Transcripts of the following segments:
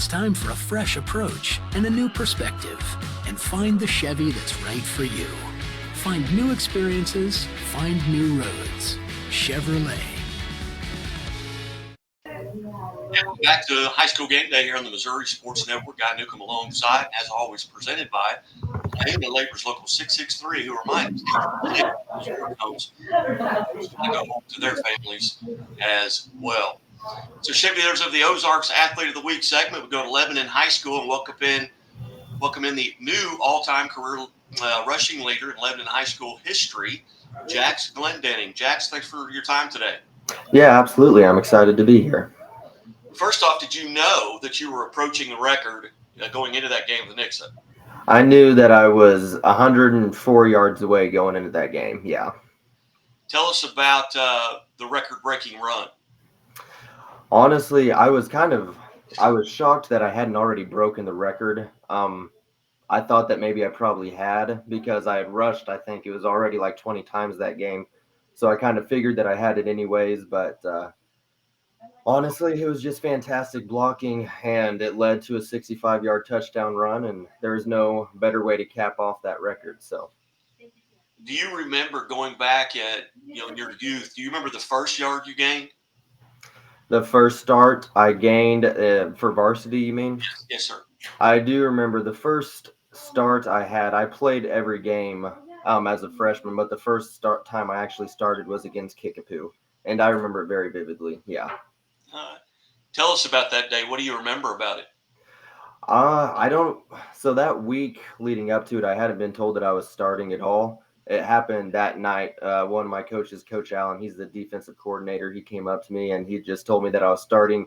It's time for a fresh approach and a new perspective, and find the Chevy that's right for you. Find new experiences, find new roads. Chevrolet. Back to high school game day here on the Misouri Sports Network. Guy Newcomb alongside, as always, presented by Hammond Labor's Local 663, who reminds sports homes to go home to their families as well. So, Chevy Leaders of the Ozarks Athlete of the Week segment. We go to Lebanon High School and welcome in the new all-time career rushing leader in Lebanon High School history, Jax Glendenning. Jax, thanks for your time today. Yeah, absolutely. I'm excited to be here. First off, did you know that you were approaching the record going into that game with Nixon? I knew that I was 104 yards away going into that game. Yeah. Tell us about the record-breaking run. Honestly, I was shocked that I hadn't already broken the record. I thought that maybe I probably had because I had rushed. I think it was already like 20 times that game. So I kind of figured that I had it anyways, but honestly, it was just fantastic blocking, and it led to a 65-yard touchdown run, and there was no better way to cap off that record. So, do you remember going back at in your youth? Do you remember the first yard you gained? the first start I gained for varsity, you mean? Yes, sir. I do remember the first start I had. I played every game as a freshman, but the first time I actually started was against Kickapoo, and I remember it very vividly. Yeah. Tell us about that day. What do you remember about it? I don't. So that week leading up to it, I hadn't been told that I was starting at all. It happened that night. One of my coaches, Coach Allen, he's the defensive coordinator. He came up to me and he just told me that I was starting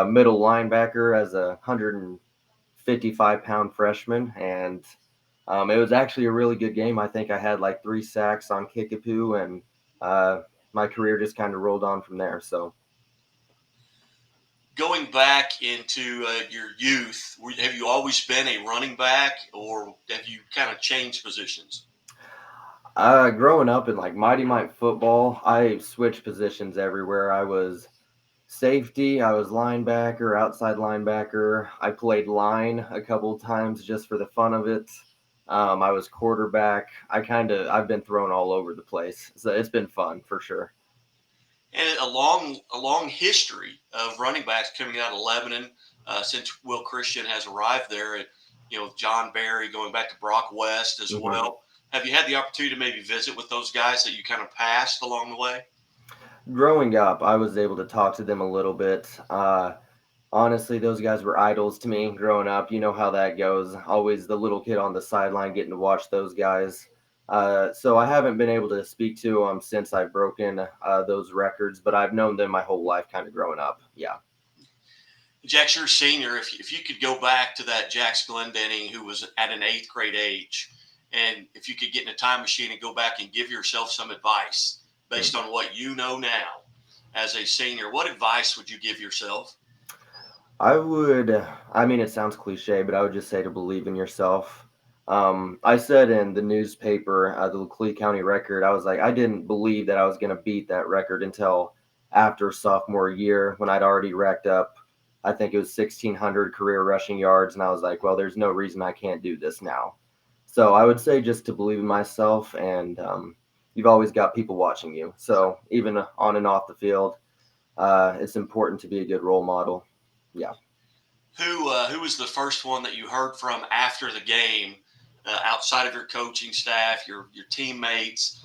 middle linebacker as a 155-pound freshman, and it was actually a really good game. I think I had like 3 sacks on Kickapoo, and my career just kind of rolled on from there. So. Going back into your youth, have you always been a running back, or have you kind of changed positions? Growing up in like Mighty Mite football, I switched positions everywhere. I was safety, I was linebacker, outside linebacker. I played line a couple of times just for the fun of it. I was quarterback. I've been thrown all over the place. So it's been fun for sure. And a long history of running backs coming out of Lebanon since Will Christian has arrived there, and John Barry going back to Brock West as well. Have you had the opportunity to maybe visit with those guys that you kind of passed along the way? Growing up, I was able to talk to them a little bit. Honestly, those guys were idols to me growing up. You know how that goes. Always the little kid on the sideline getting to watch those guys. So I haven't been able to speak to them since I've broken those records, but I've known them my whole life kind of growing up. Yeah. Jax, you're a senior. If you could go back to that Jax Glendenning who was at an 8th grade age, and if you could get in a time machine and go back and give yourself some advice based on what you know now as a senior, what advice would you give yourself? It sounds cliche, but I would just say to believe in yourself. I said in the newspaper, the Leclerc County Record, I was like, I didn't believe that I was going to beat that record until after sophomore year when I'd already racked up, I think it was 1,600 career rushing yards. And I was like, well, there's no reason I can't do this now. So I would say just to believe in myself, and you've always got people watching you. So even on and off the field, it's important to be a good role model. Yeah. Who was the first one that you heard from after the game, outside of your coaching staff, your teammates?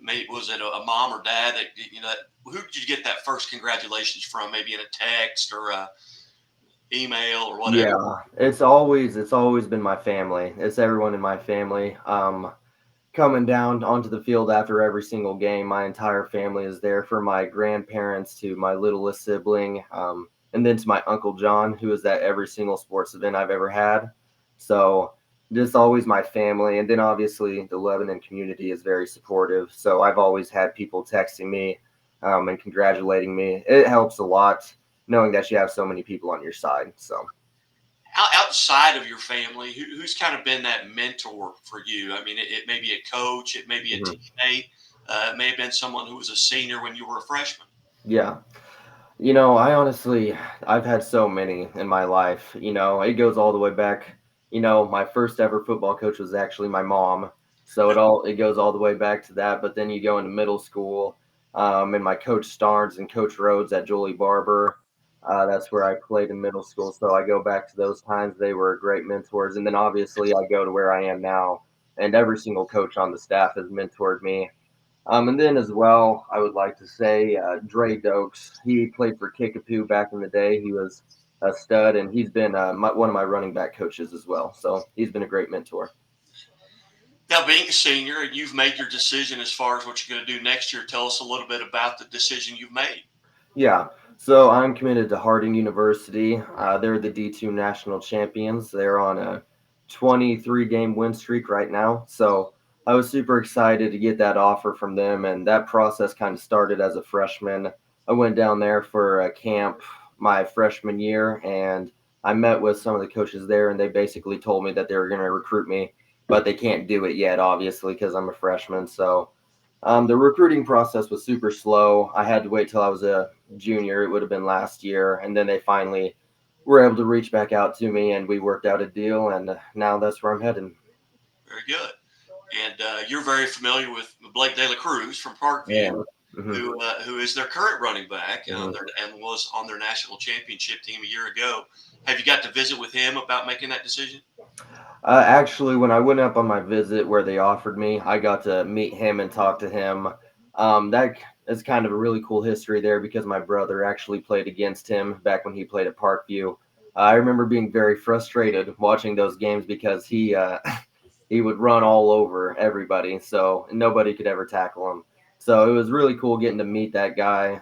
Maybe was it a mom or dad that who did you get that first congratulations from? Maybe in a text or a email or whatever. Yeah, it's always been my family. It's everyone in my family. Coming down onto the field after every single game, my entire family is there, from my grandparents to my littlest sibling, and then to my Uncle John, who is at every single sports event I've ever had. So just always my family. And then obviously the Lebanon community is very supportive. So I've always had people texting me and congratulating me. It helps a lot knowing that you have so many people on your side. So. Outside of your family, who's kind of been that mentor for you? I mean, it may be a coach, it may be a teammate, it may have been someone who was a senior when you were a freshman. Yeah. I've had so many in my life. It goes all the way back. My first ever football coach was actually my mom. So it goes all the way back to that. But then you go into middle school, and my coach Starnes and Coach Rhodes at Julie Barber. That's where I played in middle school. So I go back to those times. They were great mentors. And then obviously I go to where I am now, and every single coach on the staff has mentored me. And then as well, I would like to say Dre Dokes. He played for Kickapoo back in the day. He was a stud, and he's been one of my running back coaches as well. So he's been a great mentor. Now, being a senior, and you've made your decision as far as what you're going to do next year. Tell us a little bit about the decision you've made. Yeah. So I'm committed to Harding University. They're the D2 national champions. They're on a 23-game win streak right now. So I was super excited to get that offer from them. And that process kind of started as a freshman. I went down there for a camp my freshman year, and I met with some of the coaches there, and they basically told me that they were going to recruit me, but they can't do it yet, obviously, because I'm a freshman. So the recruiting process was super slow. I had to wait till I was a junior. It would have been last year. And then they finally were able to reach back out to me, and we worked out a deal. And now that's where I'm heading. Very good. And you're very familiar with Blake De La Cruz from Parkview, Yeah. Hmm. who is their current running back Hmm. and was on their national championship team a year ago. Have you got to visit with him about making that decision? Actually, when I went up on my visit where they offered me, I got to meet him and talk to him. That is kind of a really cool history there because my brother actually played against him back when he played at Parkview. I remember being very frustrated watching those games because he would run all over everybody, so nobody could ever tackle him. So it was really cool getting to meet that guy.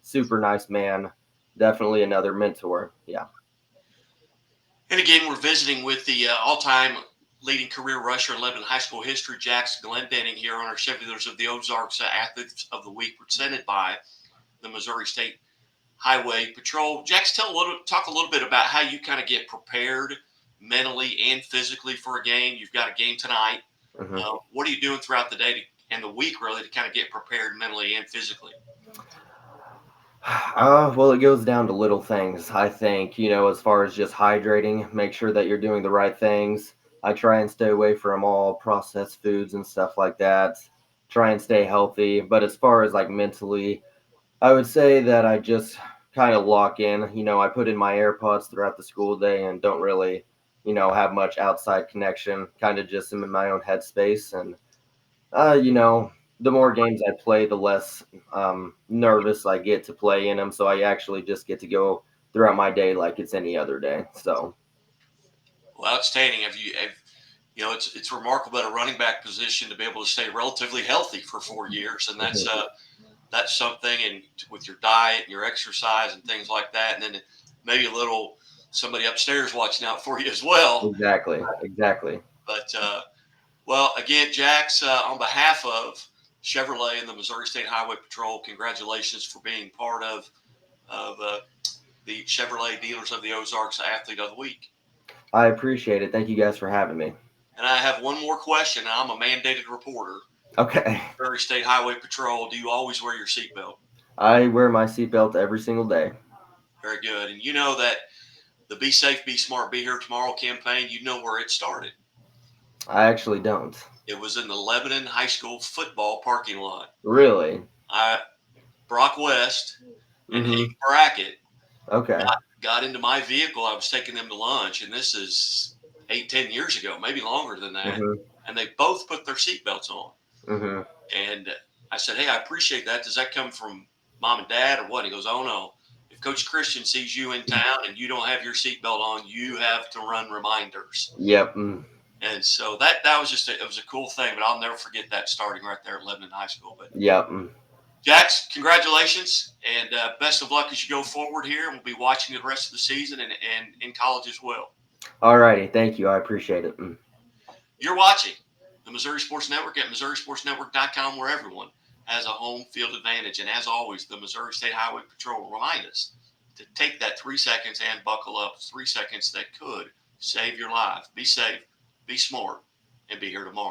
Super nice man, definitely another mentor. Yeah. And again, we're visiting with the all-time leading career rusher in Lebanon high school history, Jax Glendenning, here on our Chevelers of the Ozarks Athletes of the Week, presented by the Missouri State Highway Patrol. Jax, talk a little bit about how you kind of get prepared mentally and physically for a game. You've got a game tonight. Hmm. What are you doing throughout the day and the week, really, to kind of get prepared mentally and physically? Well, it goes down to little things, I think, as far as just hydrating, make sure that you're doing the right things. I try and stay away from all processed foods and stuff like that. Try and stay healthy. But as far as like mentally, I would say that I just kind of lock in. I put in my AirPods throughout the school day and don't really, have much outside connection. Kind of just am in my own headspace. And uh, you know, the more games I play, the less nervous I get to play in them. So I actually just get to go throughout my day like it's any other day. So, Well, outstanding. It's remarkable at a running back position to be able to stay relatively healthy for 4 years, and mhm, that's something. And with your diet and your exercise and things like that, and then maybe a little somebody upstairs watching out for you as well. exactly, exactly. But well, again, Jax, on behalf of Chevrolet and the Missouri State Highway Patrol, congratulations for being part of the Chevrolet Dealers of the Ozarks Athlete of the Week. I appreciate it. Thank you guys for having me. And I have one more question. I'm a mandated reporter. Okay. Missouri State Highway Patrol, do you always wear your seatbelt? I wear my seatbelt every single day. Very good. And you know that the Be Safe, Be Smart, Be Here Tomorrow campaign, you know where it started. I actually don't. It was in the Lebanon High School football parking lot. Really? I Brock West and Mm-hmm. Hayden Brackett Okay. got into my vehicle. I was taking them to lunch, and this is 8, 10 years ago, maybe longer than that. Mm-hmm. And they both put their seatbelts on. Mm-hmm. And I said, "Hey, I appreciate that. Does that come from mom and dad or what?" He goes, "Oh no. If Coach Christian sees you in town and you don't have your seatbelt on, you have to run reminders." Yep. Mm. And so that was it was a cool thing, but I'll never forget that starting right there at Lebanon High School. But Yep. Mm. Jax, congratulations and best of luck as you go forward here. And we'll be watching the rest of the season and in college as well. All righty. Thank you. I appreciate it. Mm. You're watching the Missouri Sports Network at MissouriSportsNetwork.com, where everyone has a home field advantage. And as always, the Missouri State Highway Patrol remind us to take that 3 seconds and buckle up. 3 seconds that could save your life. Be safe, be smart, and be here tomorrow.